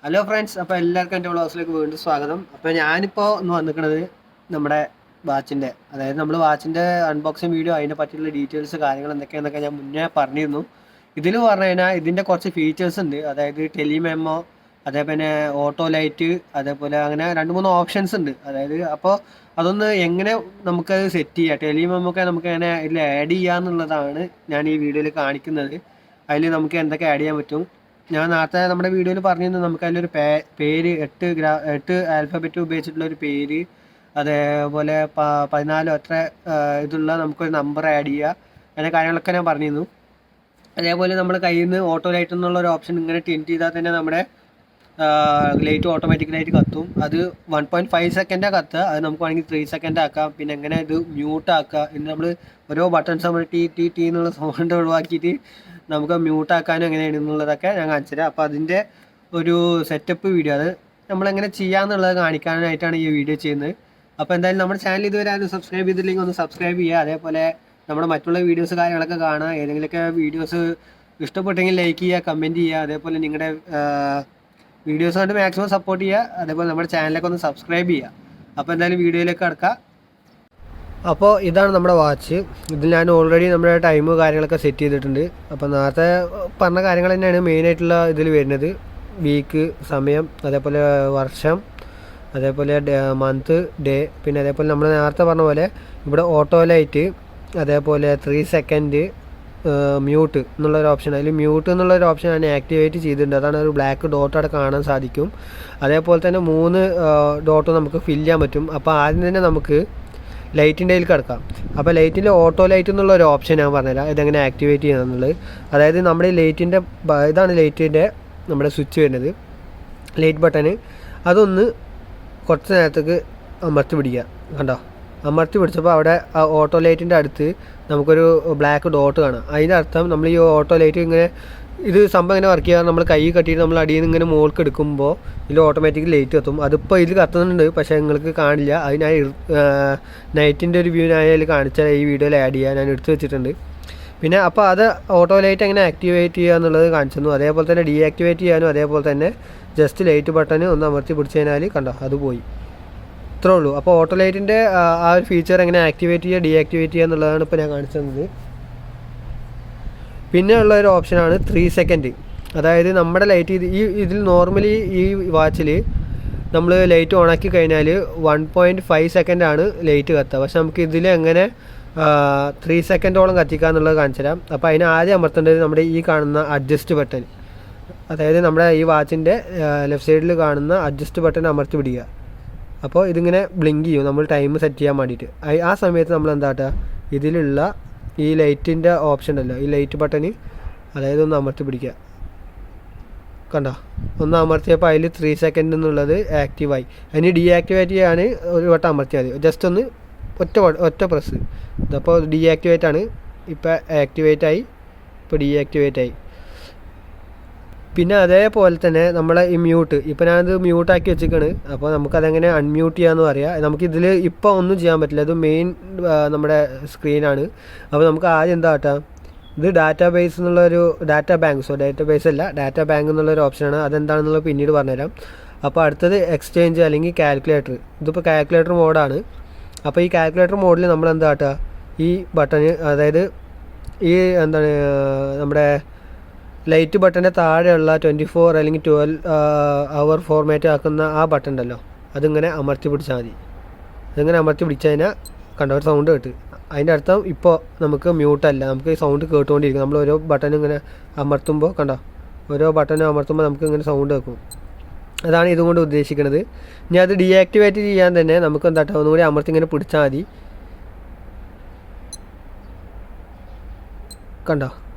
Hello friends, അപ്പോൾ എല്ലാവർക്കും എൻ്റെ വ്ളോഗ്സിലേക്ക് വീണ്ടും സ്വാഗതം. അപ്പോൾ ഞാനിപ്പോൾ ഒന്ന് വന്നിരിക്കുന്നത് നമ്മുടെ വാച്ചിൻ്റെ, അതായത് നമ്മൾ വാച്ചിൻ്റെ അൺബോക്സിങ് വീഡിയോ, അതിനെ പറ്റിയുള്ള ഡീറ്റെയിൽസ് കാര്യങ്ങൾ എന്തൊക്കെയാണെന്നൊക്കെ ഞാൻ മുന്നേ പറഞ്ഞിരുന്നു. ഇതിൽ പറഞ്ഞു കഴിഞ്ഞാൽ ഇതിൻ്റെ കുറച്ച് ഫീച്ചേഴ്സ് ഉണ്ട്, അതായത് ടെലിമെമ്മോ, അതേപോലെ ഓട്ടോ ലൈറ്റ്, അതേപോലെ അങ്ങനെ 2-3 ഓപ്ഷൻസ് ഉണ്ട്. അതായത് അപ്പോൾ അതൊന്ന് എങ്ങനെ നമുക്ക് സെറ്റ് ചെയ്യാം, ടെലിമെമ്മോ ഒക്കെ നമുക്ക് എങ്ങനെ ഇതിൽ ആഡ് ചെയ്യാന്നുള്ളതാണ് ഞാൻ ഈ വീഡിയോയിൽ കാണിക്കുന്നത്. അതിൽ നമുക്ക് എന്തൊക്കെ ആഡ് ചെയ്യാൻ പറ്റും. ഞാൻ നേരത്തെ നമ്മുടെ വീഡിയോയിൽ പറഞ്ഞിരുന്നു, നമുക്ക് അതിലൊരു പേര് 8 ആൽഫബറ്റ് ഉപയോഗിച്ചിട്ടുള്ളൊരു പേര്, അതേപോലെ 14 ഒറ്റ ഇതുള്ള നമുക്കൊരു നമ്പർ ആഡ് ചെയ്യുക, അങ്ങനെ കാര്യങ്ങളൊക്കെ ഞാൻ പറഞ്ഞിരുന്നു. അതേപോലെ നമ്മുടെ കയ്യിൽ നിന്ന് ഓട്ടോ ലൈറ്റ് എന്നുള്ള ഒരു ഓപ്ഷൻ ഇങ്ങനെ ടിൻറ്റ് ചെയ്താൽ തന്നെ നമ്മുടെ ലൈറ്റ് ഓട്ടോമാറ്റിക്കലായിട്ട് കത്തും. അത് 1.5 സെക്കൻഡാണ് കത്തുക, അത് നമുക്ക് വേണമെങ്കിൽ 3 സെക്കൻഡ് ആക്കാം. പിന്നെ എങ്ങനെ ഇത് മ്യൂട്ട് ആക്കുക, ഇന്ന് നമ്മൾ ഓരോ ബട്ടൺസ് നമ്മൾ ടി എന്നുള്ള സൗണ്ട് ഒഴിവാക്കിയിട്ട് നമുക്ക് മ്യൂട്ട് ആക്കാനും എങ്ങനെയാണെന്നുള്ളതൊക്കെ ഞാൻ കാണിച്ചു തരാം. അപ്പോൾ അതിൻ്റെ ഒരു സെറ്റപ്പ് വീഡിയോ, അത് നമ്മളെങ്ങനെ ചെയ്യാമെന്നുള്ളത് കാണിക്കാനായിട്ടാണ് ഈ വീഡിയോ ചെയ്യുന്നത്. അപ്പോൾ എന്തായാലും നമ്മുടെ ചാനൽ ഇതുവരെ ആരും സബ്സ്ക്രൈബ് ചെയ്തില്ലെങ്കിൽ ഒന്ന് സബ്സ്ക്രൈബ് ചെയ്യുക. അതേപോലെ നമ്മുടെ മറ്റുള്ള വീഡിയോസ് കാര്യങ്ങളൊക്കെ കാണുക. ഏതെങ്കിലുമൊക്കെ വീഡിയോസ് ഇഷ്ടപ്പെട്ടെങ്കിൽ ലൈക്ക് ചെയ്യുക, കമൻറ്റ് ചെയ്യുക. അതേപോലെ നിങ്ങളുടെ വീഡിയോസ് കൊണ്ട് മാക്സിമം സപ്പോർട്ട് ചെയ്യുക. അതേപോലെ നമ്മുടെ ചാനലൊക്കെ ഒന്ന് സബ്സ്ക്രൈബ് ചെയ്യുക. അപ്പോൾ എന്തായാലും വീഡിയോയിലേക്ക് കിടക്കാം. അപ്പോൾ ഇതാണ് നമ്മുടെ വാച്ച്. ഇതിൽ ഞാൻ ഓൾറെഡി നമ്മുടെ ടൈം കാര്യങ്ങളൊക്കെ സെറ്റ് ചെയ്തിട്ടുണ്ട്. അപ്പോൾ നേരത്തെ പറഞ്ഞ കാര്യങ്ങൾ തന്നെയാണ് മെയിനായിട്ടുള്ള ഇതിൽ വരുന്നത്. വീക്ക്, സമയം, അതേപോലെ വർഷം, അതേപോലെ മന്ത്, ഡേ, പിന്നെ അതേപോലെ നമ്മൾ നേരത്തെ പറഞ്ഞ പോലെ ഇവിടെ ഓട്ടോ ലൈറ്റ്, അതേപോലെ 3 സെക്കൻഡ് മ്യൂട്ട് എന്നുള്ളൊരു ഓപ്ഷൻ. അതിൽ മ്യൂട്ട് എന്നുള്ളൊരു ഓപ്ഷൻ ഞാൻ ആക്ടിവേറ്റ് ചെയ്തിട്ടുണ്ട്. അതാണ് ഒരു ബ്ലാക്ക് ഡോട്ട് അവിടെ കാണാൻ സാധിക്കും. അതേപോലെ തന്നെ 3 ഡോട്ട് നമുക്ക് ഫില്ല് ചെയ്യാൻ പറ്റും. അപ്പോൾ ആദ്യം തന്നെ നമുക്ക് ലൈറ്റിൻ്റെ കയ്യിൽ കിടക്കാം. അപ്പോൾ ലൈറ്റിൻ്റെ ഓട്ടോ ലൈറ്റ് എന്നുള്ള ഒരു ഓപ്ഷൻ ഞാൻ പറഞ്ഞുതരാം, ഇതെങ്ങനെ ആക്ടിവേറ്റ് ചെയ്യുന്നത്. അതായത് നമ്മുടെ ലൈറ്റിൻ്റെ ഇതാണ് ലൈറ്റിൻ്റെ നമ്മുടെ സ്വിച്ച് വരുന്നത്, ലൈറ്റ് ബട്ടന്. അതൊന്ന് കുറച്ച് നേരത്തേക്ക് അമർത്തി പിടിക്കുക. കണ്ടോ, അമർത്തി പിടിച്ചപ്പോൾ അവിടെ ആ ഓട്ടോ ലൈറ്റിൻ്റെ അടുത്ത് നമുക്കൊരു ബ്ലാക്ക് ഡോട്ട് കാണാം. അതിൻ്റെ അർത്ഥം നമ്മൾ ഈ ഓട്ടോ ലൈറ്റ് ഇങ്ങനെ ഇത് സംഭവം ഇങ്ങനെ വർക്ക് ചെയ്യാറ്, നമ്മൾ കൈ കട്ടിയിട്ട് നമ്മൾ അടിയിൽ നിന്ന് ഇങ്ങനെ മുകൾക്ക് എടുക്കുമ്പോൾ ഇതിൽ ഓട്ടോമാറ്റിക് ലൈറ്റ് കത്തും. അതിപ്പോൾ ഇതിൽ കത്തുന്നുണ്ട്, പക്ഷേ നിങ്ങൾക്ക് കാണില്ല. അതിനായി നൈറ്റിൻ്റെ ഒരു വ്യൂ ഞാൻ അതിൽ കാണിച്ചാൽ ഈ വീഡിയോയിൽ ആഡ് ചെയ്യാൻ ഞാൻ എടുത്ത് വെച്ചിട്ടുണ്ട്. പിന്നെ അപ്പോൾ അത് ഓട്ടോ ലൈറ്റ് എങ്ങനെ ആക്ടിവേറ്റ് ചെയ്യുക എന്നുള്ളത് കാണിച്ചു തന്നു. അതേപോലെ തന്നെ ഡീആക്ടിവേറ്റ് ചെയ്യാനും അതേപോലെ തന്നെ ജസ്റ്റ് ലൈറ്റ് ബട്ടൺ ഒന്ന് അമർത്തി പിടിച്ച് കഴിഞ്ഞാൽ കണ്ടോ അത് പോയി. ഇത്രേ ഉള്ളൂ. അപ്പോൾ ഓട്ടോ ലൈറ്റിൻ്റെ ആ ഒരു ഫീച്ചർ എങ്ങനെ ആക്ടിവേറ്റ് ചെയ്യുക ഡീആക്ടിവേറ്റ് ചെയ്യുക എന്നുള്ളതാണ് ഇപ്പോൾ ഞാൻ കാണിച്ചു തന്നത്. പിന്നെ ഉള്ള ഒരു ഓപ്ഷനാണ് 3 സെക്കൻഡ്. അതായത് നമ്മുടെ ലൈറ്റ് ഇതിൽ നോർമലി ഈ വാച്ചിൽ നമ്മൾ ലൈറ്റ് ഓണാക്കി കഴിഞ്ഞാൽ 1.5 സെക്കൻഡാണ് ലൈറ്റ് കത്തുക. പക്ഷെ നമുക്ക് ഇതിൽ എങ്ങനെ 3 സെക്കൻഡോളം കത്തിക്കുക എന്നുള്ളത് കാണിച്ചു തരാം. അപ്പോൾ അതിന് ആദ്യം അമർത്തേണ്ടത് നമ്മുടെ ഈ കാണുന്ന അഡ്ജസ്റ്റ് ബട്ടൺ, അതായത് നമ്മുടെ ഈ വാച്ചിൻ്റെ ലെഫ്റ്റ് സൈഡിൽ കാണുന്ന അഡ്ജസ്റ്റ് ബട്ടൺ അമർത്തി പിടിക്കുക. അപ്പോൾ ഇതിങ്ങനെ ബ്ലിങ്ക് ചെയ്യും നമ്മൾ ടൈം സെറ്റ് ചെയ്യാൻ വേണ്ടിയിട്ട്. ആ സമയത്ത് നമ്മൾ എന്താ ഇതിലുള്ള ഈ ലൈറ്റിൻ്റെ ഓപ്ഷൻ ഉണ്ടല്ലോ, ഈ ലൈറ്റ് ബട്ടന്, അതായത് ഒന്ന് അമർത്തി പിടിക്കുക. കണ്ടോ, ഒന്ന് അമർത്തിയപ്പോൾ അതിൽ 3 സെക്കൻഡ് എന്നുള്ളത് ആക്റ്റീവായി. അതിന് ഡീആക്ടിവേറ്റ് ചെയ്യാൻ ഒരു വട്ടം അമർത്തിയാൽ മതി, ജസ്റ്റ് ഒന്ന് ഒറ്റ പ്രസ്. ഇതപ്പോൾ ഡീആക്ടിവേറ്റ് ആണ്, ഇപ്പോൾ ആക്ടിവേറ്റ് ആയി, ഇപ്പോൾ ഡീആക്ടിവേറ്റ് ആയി. പിന്നെ അതേപോലെ തന്നെ നമ്മളെ ഈ മ്യൂട്ട്, ഇപ്പോൾ ഞാനത് മ്യൂട്ടാക്കി വെച്ചിരിക്കുകയാണ്. അപ്പോൾ നമുക്കതെങ്ങനെ അൺമ്യൂട്ട് ചെയ്യാമെന്ന് പറയാം. നമുക്കിതിൽ ഇപ്പോൾ ഒന്നും ചെയ്യാൻ പറ്റില്ല, ഇത് മെയിൻ നമ്മുടെ സ്ക്രീനാണ്. അപ്പോൾ നമുക്ക് ആദ്യം എന്താ കാട്ടാം, ഇത് ഡാറ്റാ ബേസ് എന്നുള്ളൊരു ഡാറ്റാ ബേസ് അല്ല, ഡാറ്റാ ബാങ്ക് എന്നുള്ളൊരു ഓപ്ഷനാണ്. അതെന്താണെന്നുള്ളത് പിന്നീട് പറഞ്ഞുതരാം. അപ്പോൾ അടുത്തത് എക്സ്ചേഞ്ച് അല്ലെങ്കിൽ കാൽക്കുലേറ്റർ. ഇതിപ്പോൾ കാൽക്കുലേറ്റർ മോഡാണ്. അപ്പോൾ ഈ കാൽക്കുലേറ്റർ മോഡിൽ നമ്മൾ എന്താ കാട്ടുക, ഈ ബട്ടൺ, അതായത് ഈ എന്താണ് നമ്മുടെ ലൈറ്റ് ബട്ടൻ്റെ താഴെയുള്ള 24 അല്ലെങ്കിൽ 12 അവർ ഫോർമാറ്റ് ആക്കുന്ന ആ ബട്ടൺ ഉണ്ടല്ലോ, അതിങ്ങനെ അമർത്തി പിടിച്ചാൽ മതി. അതിങ്ങനെ അമർത്തി പിടിച്ചു കഴിഞ്ഞാൽ കണ്ട ഒരു സൗണ്ട് കേട്ട്, അതിൻ്റെ അർത്ഥം ഇപ്പോൾ നമുക്ക് മ്യൂട്ടല്ല, നമുക്ക് സൗണ്ട് കേട്ടുകൊണ്ടിരിക്കും. നമ്മൾ ഓരോ ബട്ടൺ ഇങ്ങനെ അമർത്തുമ്പോൾ കണ്ടോ, ഓരോ ബട്ടനും അമർത്തുമ്പോൾ നമുക്ക് ഇങ്ങനെ സൗണ്ട് കേൾക്കും. അതാണ് ഇതുകൊണ്ട് ഉദ്ദേശിക്കുന്നത്. ഇനി അത് ഡീആക്ടിവേറ്റ് ചെയ്യാൻ തന്നെ നമുക്ക് എന്താ ഒന്നുകൂടി അമർത്തി ഇങ്ങനെ പിടിച്ചാൽ മതി. കണ്ടോ,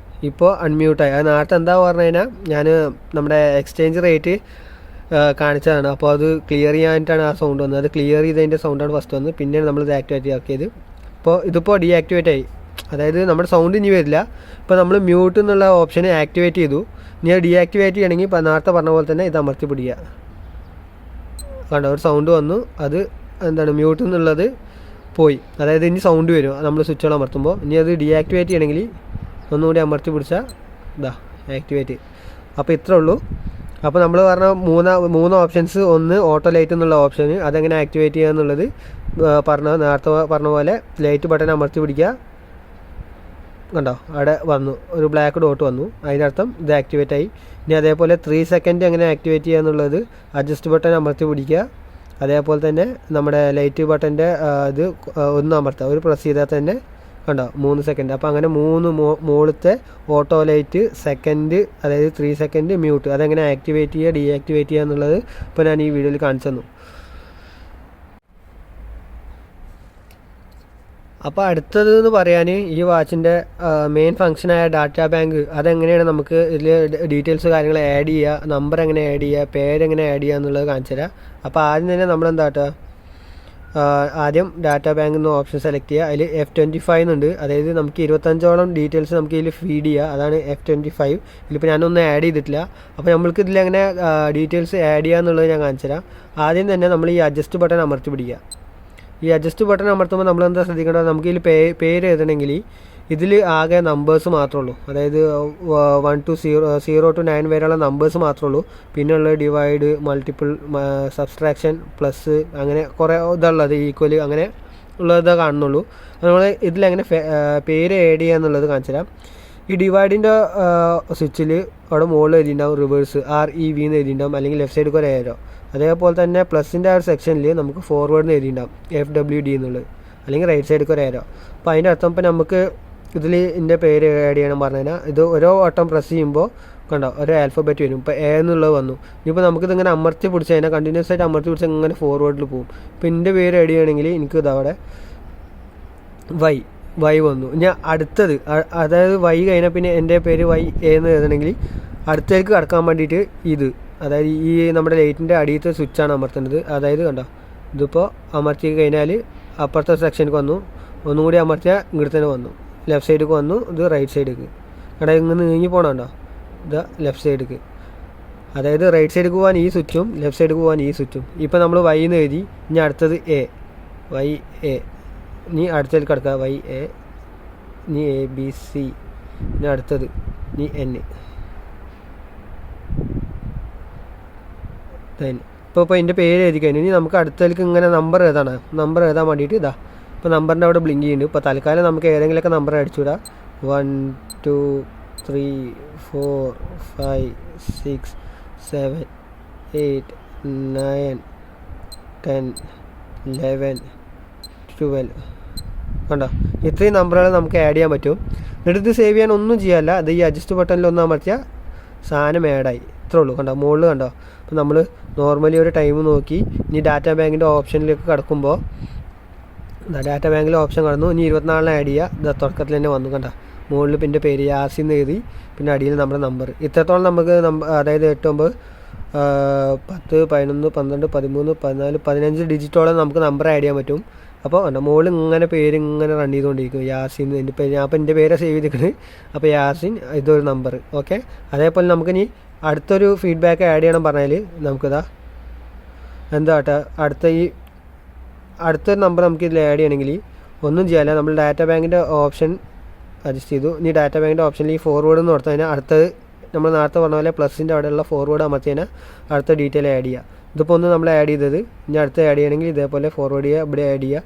ഇപ്പോൾ അൺമ്യൂട്ടായി. അത് നേരത്തെ എന്താ പറഞ്ഞു കഴിഞ്ഞാൽ ഞാൻ നമ്മുടെ എക്സ്ചേഞ്ച് റേറ്റ് കാണിച്ചതാണ്. അപ്പോൾ അത് ക്ലിയർ ചെയ്യാനായിട്ടാണ് ആ സൗണ്ട് വന്നത്. അത് ക്ലിയർ ചെയ്തതിൻ്റെ സൗണ്ടാണ് ഫസ്റ്റ് വന്നത്, പിന്നെയാണ് നമ്മളിത് ആക്ടിവേറ്റ് ആക്കിയത്. അപ്പോൾ ഇതിപ്പോൾ ഡീആക്ടിവേറ്റ് ആയി, അതായത് നമ്മുടെ സൗണ്ട് ഇനി വരില്ല. ഇപ്പോൾ നമ്മൾ മ്യൂട്ട് എന്നുള്ള ഓപ്ഷന് ആക്ടിവേറ്റ് ചെയ്തു. ഇനി അത് ഡീആക്ടിവേറ്റ് ചെയ്യണമെങ്കിൽ ഇപ്പോൾ നേരത്തെ പറഞ്ഞ പോലെ തന്നെ ഇത് അമർത്തി പിടിക്കുക. കണ്ടോ, ഒരു സൗണ്ട് വന്നു, അത് എന്താണ് മ്യൂട്ട് എന്നുള്ളത് പോയി. അതായത് ഇനി സൗണ്ട് വരും നമ്മൾ സ്വിച്ചുകൾ അമർത്തുമ്പോൾ. ഇനി അത് ഡീആക്ടിവേറ്റ് ചെയ്യണമെങ്കിൽ ഒന്നുകൂടി അമർത്തി പിടിച്ചാൽ ഇതാ ആക്ടിവേറ്റ്. അപ്പോൾ ഇത്രേ ഉള്ളൂ. അപ്പോൾ നമ്മൾ പറഞ്ഞ മൂന്ന് ഓപ്ഷൻസ്. ഒന്ന് ഓട്ടോ ലൈറ്റ് എന്നുള്ള ഓപ്ഷൻ, അതെങ്ങനെ ആക്ടിവേറ്റ് ചെയ്യുക എന്നുള്ളത് നേരത്തെ പറഞ്ഞ പോലെ ലൈറ്റ് ബട്ടൺ അമർത്തി പിടിക്കുക. കണ്ടോ അവിടെ വന്നു ഒരു ബ്ലാക്ക് ഡോട്ട് വന്നു, അതിൻ്റെ അർത്ഥം ഇത് ആക്ടിവേറ്റ് ആയി. ഇനി അതേപോലെ 3 സെക്കൻഡ് എങ്ങനെ ആക്ടിവേറ്റ് ചെയ്യുക എന്നുള്ളത് അഡ്ജസ്റ്റ് ബട്ടൺ അമർത്തി പിടിക്കുക. അതേപോലെ തന്നെ നമ്മുടെ ലൈറ്റ് ബട്ടൻ്റെ ഇത് ഒന്ന് അമർത്തുക, ഒരു പ്രസ് ചെയ്താൽ തന്നെ കണ്ടോ 3 സെക്കൻഡ്. അപ്പോൾ അങ്ങനെ മുകളിലത്തെ ഓട്ടോ ലൈറ്റ് സെക്കൻഡ്, അതായത് 3 സെക്കൻഡ് മ്യൂട്ട്, അതെങ്ങനെ ആക്ടിവേറ്റ് ചെയ്യുക ഡീആക്ടിവേറ്റ് ചെയ്യുക എന്നുള്ളത് ഇപ്പോൾ ഞാൻ ഈ വീഡിയോയിൽ കാണിച്ചു തന്നു. അപ്പോൾ അടുത്തത് എന്ന് പറയാൻ ഈ വാച്ചിൻ്റെ മെയിൻ ഫംഗ്ഷനായ ഡാറ്റ ബാങ്ക്, അതെങ്ങനെയാണ് നമുക്ക് ഇതിൽ ഡീറ്റെയിൽസ് കാര്യങ്ങൾ ആഡ് ചെയ്യുക, നമ്പർ എങ്ങനെ ആഡ് ചെയ്യുക, പേരെങ്ങനെ ആഡ് ചെയ്യുക എന്നുള്ളത് കാണിച്ചു തരാം. അപ്പോൾ ആദ്യം തന്നെ നമ്മളെന്താ ആദ്യം ഡാറ്റ ബാങ്ക് എന്ന ഓപ്ഷൻ സെലക്ട് ചെയ്യുക. അതിൽ F25 എന്നുണ്ട്, അതായത് നമുക്ക് 25ഓളം ഡീറ്റെയിൽസ് നമുക്ക് ഇതിൽ ഫീഡ് ചെയ്യുക, അതാണ് F25. ഇതിലിപ്പോൾ ഞാനൊന്നും ആഡ് ചെയ്തിട്ടില്ല. അപ്പോൾ നമ്മൾക്ക് ഇതിലെങ്ങനെ ഡീറ്റെയിൽസ് ആഡ് ചെയ്യുക എന്നുള്ളത് ഞാൻ കാണിച്ചു തരാം. ആദ്യം തന്നെ നമ്മൾ ഈ അഡ്ജസ്റ്റ് ബട്ടൺ അമർത്തി പിടിക്കുക. ഈ അഡ്ജസ്റ്റ് ബട്ടൺ അമർത്തുമ്പോൾ നമ്മളെന്താ ശ്രദ്ധിക്കേണ്ടത്, നമുക്ക് ഇതിൽ പേര് എഴുതണമെങ്കിൽ ഇതിൽ ആകെ നമ്പേഴ്സ് മാത്രമേ ഉള്ളൂ, അതായത് 1 to 0 to 9 വരെയുള്ള നമ്പേഴ്സ് മാത്രമേ ഉള്ളൂ. പിന്നെയുള്ള ഡിവൈഡ്, മൾട്ടിപ്പിൾ, സബ്സ്ട്രാക്ഷൻ, പ്ലസ്, അങ്ങനെ കുറേ ഇതുള്ളത്, ഈക്വൽ, അങ്ങനെ ഉള്ളതേ കാണുന്നുള്ളൂ. നമ്മൾ ഇതിലെങ്ങനെ പേര് ആഡ് ചെയ്യുക എന്നുള്ളത് കാണിച്ചു തരാം. ഈ ഡിവൈഡിൻ്റെ സ്വിച്ചിൽ അവിടെ മുകളിൽ എഴുതിയിട്ടുണ്ടാവും റിവേഴ്സ്, REV എന്ന് എഴുതിയിട്ടുണ്ടാവും, അല്ലെങ്കിൽ ലെഫ്റ്റ് സൈഡിൽ ഒരു ഏരോ. അതേപോലെ തന്നെ പ്ലസിൻ്റെ ആ ഒരു സെക്ഷനിൽ നമുക്ക് ഫോർവേഡ് എഴുതിയിട്ടുണ്ടാവും FWD എന്നുള്ളത്, അല്ലെങ്കിൽ റൈറ്റ് സൈഡിൽ ഒരു ഏരോ. അപ്പോൾ അതിൻ്റെ അർത്ഥം ഇപ്പോൾ നമുക്ക് ഇതിൽ എൻ്റെ പേര് ആഡ് ചെയ്യണം പറഞ്ഞു കഴിഞ്ഞാൽ ഇത് ഓരോ വട്ടം പ്രസ് ചെയ്യുമ്പോൾ കണ്ടോ ഒരു ആൽഫബറ്റ് വരും. ഇപ്പോൾ A എന്നുള്ളത് വന്നു. ഇനിയിപ്പോൾ നമുക്കിതിങ്ങനെ അമർത്തി പിടിച്ച് കഴിഞ്ഞാൽ കണ്ടിന്യൂസ് ആയിട്ട് അമർത്തി പിടിച്ച് ഇങ്ങനെ ഫോർവേഡിൽ പോകും. ഇപ്പോൾ എൻ്റെ പേര് ആഡ് ചെയ്യണമെങ്കിൽ എനിക്ക് ഇതവിടെ വൈ വന്നു. ഇനി അടുത്തത്, അതായത് വൈ കഴിഞ്ഞാൽ പിന്നെ എൻ്റെ പേര് YA എന്ന് എഴുതണമെങ്കിൽ അടുത്തേക്ക് കടക്കാൻ വേണ്ടിയിട്ട് ഇത്, അതായത് ഈ നമ്മുടെ ലൈറ്റിൻ്റെ അടിയത്തെ സ്വിച്ചാണ് അമർത്തേണ്ടത്. അതായത് കണ്ടോ ഇതിപ്പോൾ അമർത്തി കഴിഞ്ഞാൽ അപ്പുറത്തെ സെക്ഷനിലേക്ക് വന്നു, ഒന്നുകൂടി അമർത്തിയാൽ ഇങ്ങോട്ട് തന്നെ വന്നു, ലെഫ്റ്റ് സൈഡിലേക്ക് വന്നു, ഇത് റൈറ്റ് സൈഡിലേക്ക്. അവിടെ ഇങ്ങനെ നീങ്ങി പോകണുണ്ടോ, ഇത് ലെഫ്റ്റ് സൈഡിലേക്ക്. അതായത് റൈറ്റ് സൈഡിലേക്ക് പോകാൻ ഈ സ്വിച്ചും ലെഫ്റ്റ് സൈഡിലേക്ക് പോകാൻ ഈ സ്വിച്ചും. ഇപ്പോൾ നമ്മൾ Y എന്ന് എഴുതി, ഇനി അടുത്തത് YA, ഇനി അടുത്തതിൽ കിടക്കുക YA, ഇനി ABC, ഇനി അടുത്തത് ഇനി N. ഇപ്പോൾ എൻ്റെ പേര് എഴുതി കഴിഞ്ഞു. ഇനി നമുക്ക് അടുത്തേക്ക് ഇങ്ങനെ നമ്പർ എഴുതാൻ വേണ്ടിയിട്ട് ഇതാ ഇപ്പോൾ നമ്പറിൻ്റെ അവിടെ ബ്ലിങ്ക് ചെയ്യുന്നുണ്ട്. ഇപ്പോൾ തൽക്കാലം നമുക്ക് ഏതെങ്കിലുമൊക്കെ നമ്പർ അടിച്ചുവിടാം. 1 2 3 4 5 6 7 8 9 10 11 12 കണ്ടോ, ഇത്രയും നമ്പറുകൾ നമുക്ക് ആഡ് ചെയ്യാൻ പറ്റും. എന്നിട്ട് ഇത് സേവ് ചെയ്യാൻ ഒന്നും ചെയ്യാല്ല, അത് ഈ അഡ്ജസ്റ്റ് ബട്ടണിൽ ഒന്ന് അമർത്തിയാൽ സാധനം ആഡായി. ഇത്രേ ഉള്ളൂ. കണ്ടോ മുകളിൽ കണ്ടോ. അപ്പോൾ നമ്മൾ നോർമലി ഒരു ടൈം നോക്കി ഇനി ഡാറ്റ ബാങ്കിൻ്റെ ഓപ്ഷനിലേക്ക് കിടക്കുമ്പോൾ ഡാറ്റ ബാങ്കിൽ ഓപ്ഷൻ കടന്നു. ഇനി 24 ആഡ് ചെയ്യുക. ഇത് തുടക്കത്തിൽ തന്നെ വന്നു കണ്ട, മുകളിൽ പിന്നെ പേര് യാസിന്ന് എഴുതി, പിന്നെ അടിയിൽ നമ്മുടെ നമ്പർ. ഇത്രത്തോളം നമുക്ക് അതായത് 8 9 10 11 12 13 14 15 ഡിജിറ്റോളം നമുക്ക് നമ്പർ ആഡ് ചെയ്യാൻ പറ്റും. അപ്പോൾ കണ്ടോ മുകളിൽ ഇങ്ങനെ പേര് ഇങ്ങനെ റൺ ചെയ്തുകൊണ്ടിരിക്കും. യാസിൻ എൻ്റെ പേര്, ഞാൻ അപ്പോൾ എൻ്റെ പേരെ സേവ് ചെയ്തിരിക്കുന്നത്. അപ്പോൾ യാസിൻ ഇതൊരു നമ്പർ. ഓക്കെ, അതേപോലെ നമുക്കിനി അടുത്തൊരു ഫീഡ്ബാക്ക് ആഡ് ചെയ്യണം പറഞ്ഞാൽ നമുക്കിതാ എന്താട്ടെ അടുത്തൊരു നമ്പർ നമുക്ക് ഇതിൽ ആഡ് ചെയ്യണമെങ്കിൽ ഒന്നും ചെയ്യാല്ല. നമ്മൾ ഡാറ്റ ബാങ്കിൻ്റെ ഓപ്ഷൻ അഡ്ജസ്റ്റ് ചെയ്തു. ഇനി ഡാറ്റ ബാങ്കിൻ്റെ ഓപ്ഷനിൽ ഈ ഫോർവേഡ് എന്ന് കൊടുത്തു കഴിഞ്ഞാൽ അടുത്തത് നമ്മൾ നേരത്തെ പറഞ്ഞ പോലെ പ്ലസിൻ്റെ അവിടെയുള്ള ഫോർവേഡ് അമർത്തി കഴിഞ്ഞാൽ അടുത്ത ഡീറ്റെയിൽ ആഡ് ചെയ്യുക. ഇതിപ്പോൾ ഒന്ന് നമ്മൾ ആഡ് ചെയ്തത്, ഇനി അടുത്ത ആഡ് ചെയ്യണമെങ്കിൽ ഇതേപോലെ ഫോർവേഡ് ചെയ്യുക, ഇവിടെ ആഡ് ചെയ്യുക.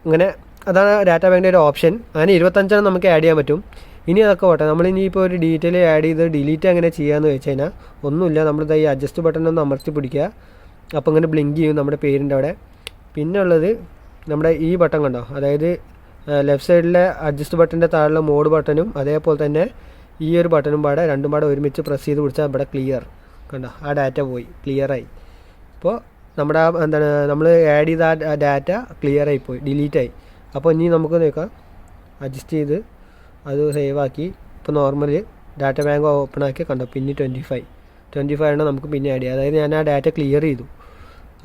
അങ്ങനെ അതാണ് ഡാറ്റ ബാങ്കിൻ്റെ ഒരു ഓപ്ഷൻ. അങ്ങനെ 25 നമുക്ക് ആഡ് ചെയ്യാൻ പറ്റും. ഇനി അതൊക്കെ പോട്ടെ, നമ്മളിനിയിപ്പോൾ ഒരു ഡീറ്റെയിൽ ആഡ് ചെയ്ത് ഡിലീറ്റ് എങ്ങനെ ചെയ്യാമെന്ന് വെച്ച് കഴിഞ്ഞാൽ ഒന്നുമില്ല, നമ്മളിത് ഈ അഡ്ജസ്റ്റ് ബട്ടൺ ഒന്ന് അമർത്തി പിടിക്കുക. അപ്പോൾ ഇങ്ങനെ ബ്ലിങ്ക് ചെയ്യും നമ്മുടെ പേരിൻ്റെ അവിടെ. പിന്നെ ഉള്ളത് നമ്മുടെ ഈ ബട്ടൺ കണ്ടോ, അതായത് ലെഫ്റ്റ് സൈഡിലെ അഡ്ജസ്റ്റ് ബട്ടൻ്റെ താഴെയുള്ള മോഡ് ബട്ടണും അതേപോലെ തന്നെ ഈ ഒരു ബട്ടണും രണ്ടും ഒരുമിച്ച് പ്രസ് ചെയ്ത് പിടിച്ചാൽ ഇവിടെ ക്ലിയർ കണ്ടോ, ആ ഡാറ്റ പോയി, ക്ലിയറായി. ഇപ്പോൾ നമ്മുടെ നമ്മൾ ആഡ് ചെയ്ത ആ ഡാറ്റ ക്ലിയറായി പോയി, ഡിലീറ്റായി. അപ്പോൾ ഇനി നമുക്ക് നോക്കാം, അഡ്ജസ്റ്റ് ചെയ്ത് അത് സേവ് ആക്കി. ഇപ്പോൾ നോർമൽ ഡാറ്റ ബാങ്ക് ഓപ്പൺ ആക്കി കണ്ടോ, പിന്നെ 25 ആണ് നമുക്ക് പിന്നെ ആഡ് ചെയ്യുക. അതായത് ഞാൻ ആ ഡാറ്റ ക്ലിയർ ചെയ്തു.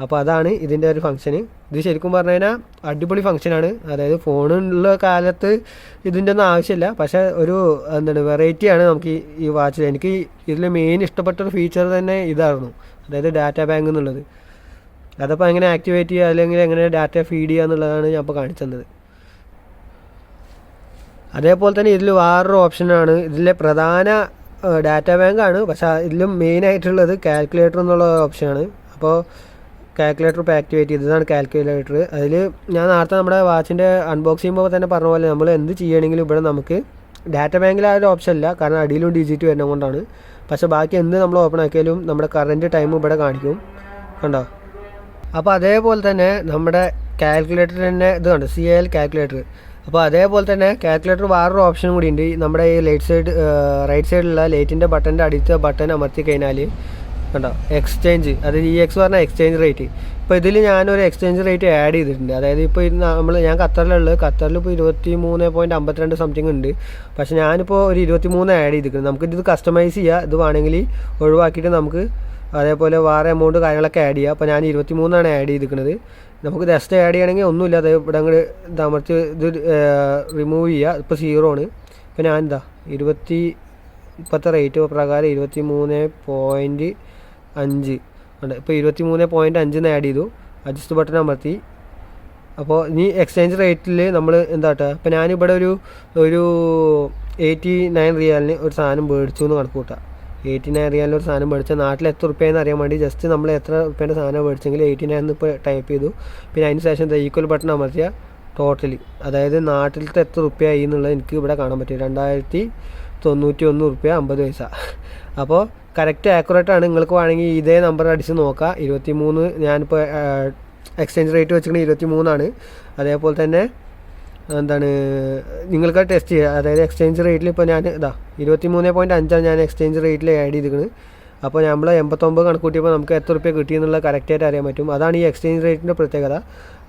അപ്പോൾ അതാണ് ഇതിൻ്റെ ഒരു ഫംഗ്ഷന്. ഇത് ശരിക്കും പറഞ്ഞു കഴിഞ്ഞാൽ അടിപൊളി ഫംഗ്ഷനാണ്. അതായത് ഫോണുള്ള കാലത്ത് ഇതിൻ്റെ ഒന്നും ആവശ്യമില്ല, പക്ഷേ ഒരു വെറൈറ്റിയാണ് നമുക്ക് ഈ വാച്ചിൽ. എനിക്ക് ഇതിൽ മെയിൻ ഇഷ്ടപ്പെട്ടൊരു ഫീച്ചർ തന്നെ ഇതായിരുന്നു, അതായത് ഡാറ്റ ബാങ്ക് എന്നുള്ളത്. അതപ്പോൾ എങ്ങനെ ആക്ടിവേറ്റ് ചെയ്യുക അല്ലെങ്കിൽ എങ്ങനെ ഡാറ്റ ഫീഡ് ചെയ്യുക എന്നുള്ളതാണ് ഞാൻ ഇപ്പോൾ കാണിച്ചു തന്നത്. അതേപോലെ തന്നെ ഇതിൽ വേറൊരു ഓപ്ഷനാണ്, ഇതിലെ പ്രധാന ഡാറ്റ ബാങ്കാണ്, പക്ഷേ ഇതിലും മെയിനായിട്ടുള്ളത് കാൽക്കുലേറ്റർ എന്നുള്ള ഓപ്ഷനാണ്. അപ്പോൾ കാൽക്കുലേറ്റർ ഇപ്പോൾ ആക്ടിവേറ്റ് ചെയ്ത്, ഇതാണ് കാൽക്കുലേറ്റർ. അതിൽ ഞാൻ നേരത്തെ നമ്മുടെ വാച്ചിൻ്റെ അൺബോക്സ് ചെയ്യുമ്പോൾ തന്നെ പറഞ്ഞ പോലെ നമ്മൾ എന്ത് ചെയ്യണമെങ്കിലും ഇവിടെ നമുക്ക് ഡാറ്റ ബാങ്കിൽ ആ ഒരു ഓപ്ഷൻ ഇല്ല, കാരണം അടിയിലും ഡിജിറ്റ് വരുന്നത് കൊണ്ടാണ്. പക്ഷേ ബാക്കി എന്ത് നമ്മൾ ഓപ്പൺ ആക്കിയാലും നമ്മുടെ കറൻറ്റ് ടൈം ഇവിടെ കാണിക്കും, കണ്ടോ. അപ്പോൾ അതേപോലെ തന്നെ നമ്മുടെ കാൽക്കുലേറ്റർ തന്നെ ഇത് കണ്ടോ, CAL കാൽക്കുലേറ്റർ. അപ്പോൾ അതേപോലെ തന്നെ കാൽക്കുലേറ്റർ വേറൊരു ഓപ്ഷനും കൂടി ഉണ്ട്. നമ്മുടെ ഈ റൈറ്റ് സൈഡിലുള്ള ലൈറ്റിൻ്റെ ബട്ടൻ്റെ അടുത്ത ബട്ടൺ അമർത്തി കഴിഞ്ഞാൽ കണ്ടോ എക്സ്ചേഞ്ച്, അത് EX പറഞ്ഞാൽ എക്സ്ചേഞ്ച് റേറ്റ്. ഇപ്പോൾ ഇതിൽ ഞാനൊരു എക്സ്ചേഞ്ച് റേറ്റ് ആഡ് ചെയ്തിട്ടുണ്ട്. അതായത് ഇപ്പോൾ ഞാൻ ഖത്തറിലുള്ളത്, ഖത്തറിൽ ഇപ്പോൾ 23.52 സംതിങ് ഉണ്ട്. പക്ഷേ ഞാനിപ്പോൾ ഒരു 23 ആഡ് ചെയ്തിരിക്കുന്നത്. നമുക്കിത് കസ്റ്റമൈസ് ചെയ്യുക, ഇത് വേണമെങ്കിൽ ഒഴിവാക്കിയിട്ട് നമുക്ക് അതേപോലെ വേറെ എമൗണ്ട് കാര്യങ്ങളൊക്കെ ആഡ് ചെയ്യുക. അപ്പോൾ ഞാൻ 23 ആഡ് ചെയ്തിരിക്കുന്നത്. നമുക്ക് ജസ്റ്റ് ആഡ് ചെയ്യണമെങ്കിൽ ഒന്നുമില്ല, അത് ഇവിടെ അങ്ങോട്ട് അമർത്തി ഇത് റിമൂവ് ചെയ്യുക. ഇപ്പോൾ 0 ആണ്. ഇപ്പോൾ ഞാൻ ഇപ്പോഴത്തെ റേറ്റ് പ്രകാരം 23.5 ഉണ്ട്. ഇപ്പോൾ 23.5 ആഡ് ചെയ്തു, അഡ്ജസ്റ്റ് ബട്ടൺ അമർത്തി. അപ്പോൾ ഇനി എക്സ്ചേഞ്ച് റേറ്റിൽ നമ്മൾ എന്താട്ടെ, ഇപ്പോൾ ഞാനിവിടെ ഒരു 89 റിയാലിന് ഒരു സാധനം മേടിച്ചു എന്ന് കണക്ക് കൂട്ടാം. 89 റിയാലിന് ഒരു സാധനം മേടിച്ചാൽ നാട്ടിൽ എത്ര റുപ്യെന്ന് അറിയാൻ വേണ്ടി ജസ്റ്റ് നമ്മൾ എത്ര റുപ്യേൻ്റെ സാധനം മേടിച്ചെങ്കിൽ 89 ഇപ്പോൾ ടൈപ്പ് ചെയ്തു. പിന്നെ അതിന് ശേഷം ഈക്വൽ ബട്ടൺ അമർത്തിയ ടോട്ടലി, അതായത് നാട്ടിലത്തെ എത്ര റുപ്യ ആയി എന്നുള്ളത് എനിക്ക് ഇവിടെ കാണാൻ പറ്റും. 2091 റുപ്യ 50 പൈസ. അപ്പോൾ കറക്റ്റ് ആക്യുറേറ്റ് ആണ്. നിങ്ങൾക്ക് വേണമെങ്കിൽ ഇതേ നമ്പർ അടിച്ച് നോക്കാം. 23 ഞാനിപ്പോൾ എക്സ്ചേഞ്ച് റേറ്റ് വെച്ചിട്ടുണ്ടെങ്കിൽ 23 ആണ്. അതേപോലെ തന്നെ എന്താണ് നിങ്ങൾക്ക് ടെസ്റ്റ് ചെയ്യുക. അതായത് എക്സ്ചേഞ്ച് റേറ്റിൽ ഇപ്പോൾ ഞാൻ 23.5 ഞാൻ എക്സ്ചേഞ്ച് റേറ്റിൽ ആഡ് ചെയ്തിരിക്കുന്നത്. അപ്പോൾ നമ്മൾ 89 കണക്കൂട്ടിയപ്പോൾ നമുക്ക് എത്ര റുപ്യ കിട്ടിയെന്നുള്ള കറക്റ്റായിട്ട് അറിയാൻ പറ്റും. അതാണ് ഈ എക്സ്ചേഞ്ച് റേറ്റിൻ്റെ പ്രത്യേകത.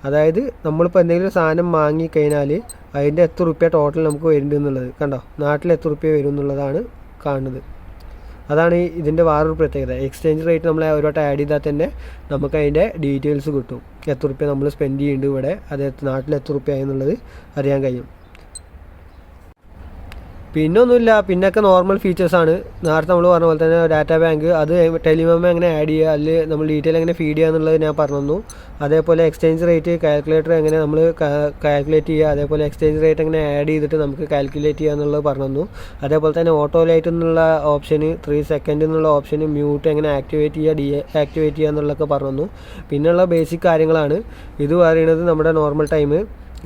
അതായത് നമ്മളിപ്പോൾ എന്തെങ്കിലും സാധനം വാങ്ങിക്കഴിഞ്ഞാൽ അതിൻ്റെ എത്ര റുപ്യ ടോട്ടൽ നമുക്ക് വരുന്നുണ്ട് എന്നുള്ളത് കണ്ടോ, നാട്ടിൽ എത്ര റുപ്യ വരും എന്നുള്ളതാണ് കാണുന്നത്. അതാണ് ഇതിൻ്റെ വേറൊരു പ്രത്യേകത. എക്സ്ചേഞ്ച് റേറ്റ് നമ്മൾ ഒരു വട്ടം ആഡ് ചെയ്താൽ തന്നെ നമുക്ക് അതിൻ്റെ ഡീറ്റെയിൽസ് കിട്ടും. എത്ര റുപ്യ നമ്മൾ സ്പെൻഡ് ചെയ്യുന്നുണ്ട് ഇവിടെ, അത് നാട്ടിൽ എത്ര റുപ്യ എന്നുള്ളത് അറിയാൻ കഴിയും. പിന്നൊന്നുമില്ല, പിന്നൊക്കെ നോർമൽ ഫീച്ചേഴ്സാണ്. നേരത്തെ നമ്മൾ പറഞ്ഞ പോലെ തന്നെ ഡാറ്റ ബാങ്ക്, അത് ടെലിമെമ്മ എങ്ങനെ ആഡ് ചെയ്യുക, അതിൽ നമ്മൾ ഡീറ്റെയിൽ എങ്ങനെ ഫീഡ് ചെയ്യുക എന്നുള്ളത് ഞാൻ പറഞ്ഞു. അതേപോലെ എക്സ്ചേഞ്ച് റേറ്റ് കാൽക്കുലേറ്റർ എങ്ങനെ നമ്മൾ കാൽക്കുലേറ്റ് ചെയ്യുക, അതേപോലെ എക്സ്ചേഞ്ച് റേറ്റ് എങ്ങനെ ആഡ് ചെയ്തിട്ട് നമുക്ക് കാൽക്കുലേറ്റ് ചെയ്യുക എന്നുള്ളത് പറഞ്ഞു. അതേപോലെ തന്നെ ഓട്ടോ ലൈറ്റ് എന്നുള്ള ഓപ്ഷന്, 3 സെക്കൻഡ് എന്നുള്ള ഓപ്ഷന്, മ്യൂട്ട് എങ്ങനെ ആക്ടിവേറ്റ് ചെയ്യുക ആക്ടിവേറ്റ് ചെയ്യുക എന്നുള്ളതൊക്കെ പറഞ്ഞു. പിന്നെയുള്ള ബേസിക് കാര്യങ്ങളാണ്. ഇത് പറയുന്നത് നമ്മുടെ നോർമൽ ടൈം,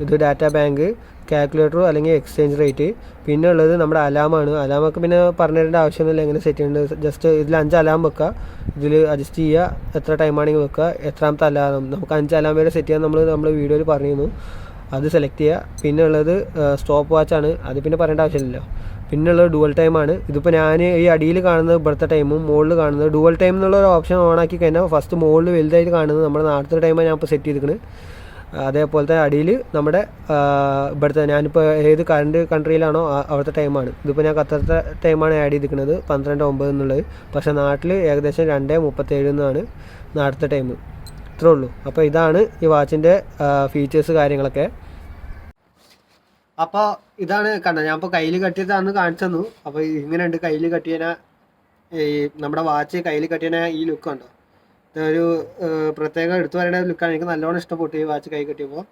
ഇത് ഡാറ്റ ബാങ്ക്, കാൽക്കുലേറ്റർ അല്ലെങ്കിൽ എക്സ്ചേഞ്ച് റേറ്റ്. പിന്നെ ഉള്ളത് നമ്മുടെ അലാമാണ്. അലാമൊക്കെ പിന്നെ പറഞ്ഞു തരേണ്ട ആവശ്യമൊന്നുമില്ല, എങ്ങനെ സെറ്റ് ചെയ്യേണ്ടത്. ജസ്റ്റ് ഇതിൽ 5 അലാം വെക്കുക, ഇതിൽ അഡ്ജസ്റ്റ് ചെയ്യുക, എത്ര ടൈമാണെങ്കിൽ വെക്കുക, എത്രാമത്തെ അലാം. നമുക്ക് 5 അലാം വരെ സെറ്റ് ചെയ്യാൻ നമ്മൾ വീഡിയോയിൽ പറഞ്ഞിരുന്നു, അത് സെലക്ട് ചെയ്യുക. പിന്നെ ഉള്ളത് സ്റ്റോപ്പ് വാച്ചാണ്, അത് പിന്നെ പറയേണ്ട ആവശ്യമില്ലല്ലോ. പിന്നുള്ളത് ഡുവൽ ടൈമാണ്. ഇതിപ്പോൾ ഞാൻ ഈ അടിയിൽ കാണുന്നത് ഇവിടുത്തെ ടൈമും മുകളിൽ കാണുന്നത് ഡുവൽ ടൈം എന്നുള്ള ഒരു ഓപ്ഷൻ ഓൺ ആക്കി കഴിഞ്ഞാൽ ഫസ്റ്റ് മുകളിൽ വലുതായിട്ട് കാണുന്നത് നമ്മുടെ നാട്ടിലത്തെ ടൈമാണ് ഞാൻ ഇപ്പോൾ സെറ്റ് ചെയ്തിരിക്കുന്നത്. അതേപോലത്തെ അടിയിൽ നമ്മുടെ ഇവിടുത്തെ ഞാനിപ്പോൾ ഏത് കൺട്രിയിലാണോ അവിടുത്തെ ടൈമാണ്. ഇതിപ്പോൾ ഞാൻ ഖത്തറത്തെ ടൈമാണ് ആഡ് ചെയ്തിരിക്കുന്നത് 12:09 എന്നുള്ളത്. പക്ഷേ നാട്ടിൽ ഏകദേശം 2:37 എന്നാണ് നാട്ടിലത്തെ ടൈം. ഇത്രേ ഉള്ളൂ. അപ്പോൾ ഇതാണ് ഈ വാച്ചിൻ്റെ ഫീച്ചേഴ്സ് കാര്യങ്ങളൊക്കെ. അപ്പോൾ ഇതാണ് കണ്ടോ, ഞാൻ ഇപ്പോൾ കയ്യിൽ കെട്ടിയതാണെന്ന് കാണിച്ചു തന്നു. അപ്പോൾ ഇങ്ങനെയുണ്ട് കയ്യിൽ കെട്ടിയതിനാൽ, ഈ നമ്മുടെ വാച്ച് കയ്യിൽ കെട്ടിയതിനാൽ ഈ ലുക്ക് കണ്ടോ, ഇതൊരു പ്രത്യേകം എടുത്തു പറയേണ്ട ലുക്കാണ്. എനിക്ക് നല്ലോണം ഇഷ്ടപ്പെട്ടു ഈ വാച്ച് കൈ കെട്ടിയപ്പോൾ.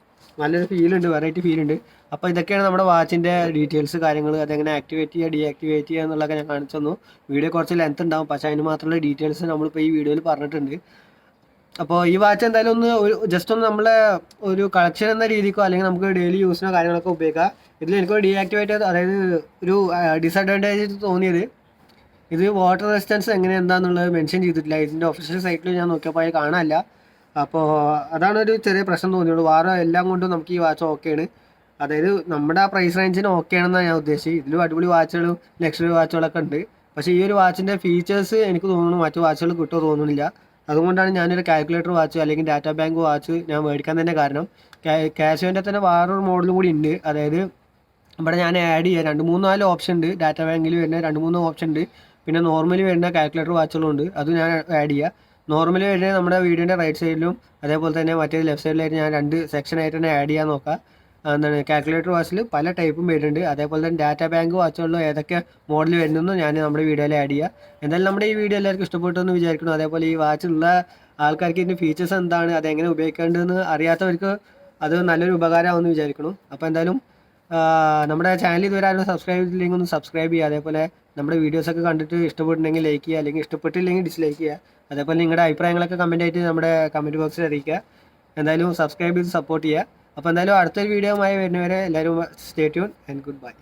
നല്ലൊരു ഫീലുണ്ട്, വെറൈറ്റി ഫീലുണ്ട്. അപ്പോൾ ഇതൊക്കെയാണ് നമ്മുടെ വാച്ചിൻ്റെ ഡീറ്റെയിൽസ് കാര്യങ്ങൾ. അതെങ്ങനെ ആക്ടിവേറ്റ് ചെയ്യുക ഡീആക്ടിവേറ്റ് ചെയ്യുക എന്നുള്ളതൊക്കെ ഞാൻ കാണിച്ചു തന്നു. വീഡിയോ കുറച്ച് ലെങ്ത് ഉണ്ടാവും, പക്ഷേ അതിന് മാത്രമുള്ള ഡീറ്റെയിൽസ് നമ്മളിപ്പോൾ ഈ വീഡിയോയിൽ പറഞ്ഞിട്ടുണ്ട്. അപ്പോൾ ഈ വാച്ച് എന്തായാലും ഒന്ന് ജസ്റ്റ് ഒന്ന് നമ്മളെ ഒരു കളക്ഷൻ എന്ന രീതിക്കോ അല്ലെങ്കിൽ നമുക്ക് ഡെയിലി യൂസിനോ കാര്യങ്ങളൊക്കെ ഉപയോഗിക്കാം. ഇതിൽ എനിക്കൊരു ഡീആക്ടിവേറ്റ്, അതായത് ഒരു ഡിസഡ്വാൻറ്റേജ് തോന്നിയത്, ഇത് വാട്ടർ റെസിസ്റ്റൻസ് എങ്ങനെ എന്താണെന്നുള്ളത് മെൻഷൻ ചെയ്തിട്ടില്ല. ഇതിൻ്റെ ഒഫീഷ്യൽ സൈറ്റിൽ ഞാൻ നോക്കിയപ്പോൾ അത് കാണാനില്ല. അപ്പോൾ അതാണ് ഒരു ചെറിയ പ്രശ്നം തോന്നിയുള്ളൂ. വേറെ എല്ലാം കൊണ്ടും നമുക്ക് ഈ വാച്ച് ഓക്കെയാണ്. അതായത് നമ്മുടെ ആ പ്രൈസ് റേഞ്ചിന് ഓക്കെ ആണെന്നാണ് ഞാൻ ഉദ്ദേശിച്ചത്. ഇതിലും അടിപൊളി വാച്ചുകളും ലക്ഷറി വാച്ചുകളൊക്കെ ഉണ്ട്. പക്ഷേ ഈ ഒരു വാച്ചിൻ്റെ ഫീച്ചേഴ്സ് എനിക്ക് തോന്നുന്നു മറ്റു വാച്ചുകൾ കിട്ടുമോ തോന്നുന്നില്ല. അതുകൊണ്ടാണ് ഞാനൊരു കാൽക്കുലേറ്റർ വാച്ച് അല്ലെങ്കിൽ ഡാറ്റ ബാങ്ക് വാച്ച് ഞാൻ മേടിക്കാൻ തന്നെ കാരണം. കാസിയോൻ്റെ തന്നെ വേറൊരു മോഡലും കൂടി ഉണ്ട്. അതായത് ഇവിടെ ഞാൻ ആഡ് ചെയ്യാം 2-3-4 ഓപ്ഷൻ ഉണ്ട്. ഡാറ്റ ബാങ്കിൽ വരുന്ന 2-3 ഓപ്ഷൻ ഉണ്ട്. പിന്നെ നോർമലി വരുന്ന കാൽക്കുലേറ്റർ വാച്ചുകളും ഉണ്ട്, അത് ഞാൻ ആഡ് ചെയ്യുക. നോർമലി വരുന്നത് നമ്മുടെ വീഡിയോൻ്റെ റൈറ്റ് സൈഡിലും അതേപോലെ തന്നെ മറ്റേ ലെഫ്റ്റ് സൈഡിലായിട്ട് ഞാൻ 2 സെക്ഷനായിട്ട് തന്നെ ആഡ് ചെയ്യാൻ നോക്കാം. എന്താണ് കാൽക്കുലേറ്റർ വാച്ചിൽ പല ടൈപ്പും വരുന്നുണ്ട്. അതേപോലെ തന്നെ ഡാറ്റ ബാങ്ക് വാച്ചുകളിലും ഏതൊക്കെ മോഡൽ വരുന്നതെന്നും ഞാൻ നമ്മുടെ വീഡിയോയിൽ ആഡ് ചെയ്യുക. എന്തായാലും നമ്മുടെ ഈ വീഡിയോ എല്ലാവർക്കും ഇഷ്ടപ്പെട്ടു എന്ന് വിചാരിക്കുന്നു. അതേപോലെ ഈ വാച്ചുള്ള ആൾക്കാർക്ക് ഇതിൻ്റെ ഫീച്ചേഴ്സ് എന്താണ്, അതെങ്ങനെ ഉപയോഗിക്കേണ്ടതെന്ന് അറിയാത്തവർക്ക് അത് നല്ലൊരു ഉപകാരമാകുമെന്ന് വിചാരിക്കുന്നു. അപ്പോൾ എന്തായാലും നമ്മുടെ ചാനൽ ഇതുവരെ ആരും സബ്സ്ക്രൈബ് ചെയ്തില്ലെങ്കിൽ ഒന്ന് സബ്സ്ക്രൈബ് ചെയ്യുക. അതേപോലെ നമ്മുടെ വീഡിയോസൊക്കെ കണ്ടിട്ട് ഇഷ്ടപ്പെട്ടുണ്ടെങ്കിൽ ലൈക്ക് ചെയ്യുക, അല്ലെങ്കിൽ ഇഷ്ടപ്പെട്ടില്ലെങ്കിൽ ഡിസ്ലൈക്ക് ചെയ്യുക. അതേപോലെ നിങ്ങളുടെ അഭിപ്രായങ്ങളൊക്കെ കമൻ്റ് ആയിട്ട് നമ്മുടെ കമൻറ്റ് ബോക്സിൽ അറിയിക്കുക. എന്തായാലും സബ്സ്ക്രൈബ് ചെയ്ത് സപ്പോർട്ട് ചെയ്യുക. അപ്പോൾ എന്തായാലും അടുത്തൊരു വീഡിയോയുമായി വരുന്നവരെ എല്ലാവരും stay tune and good bye.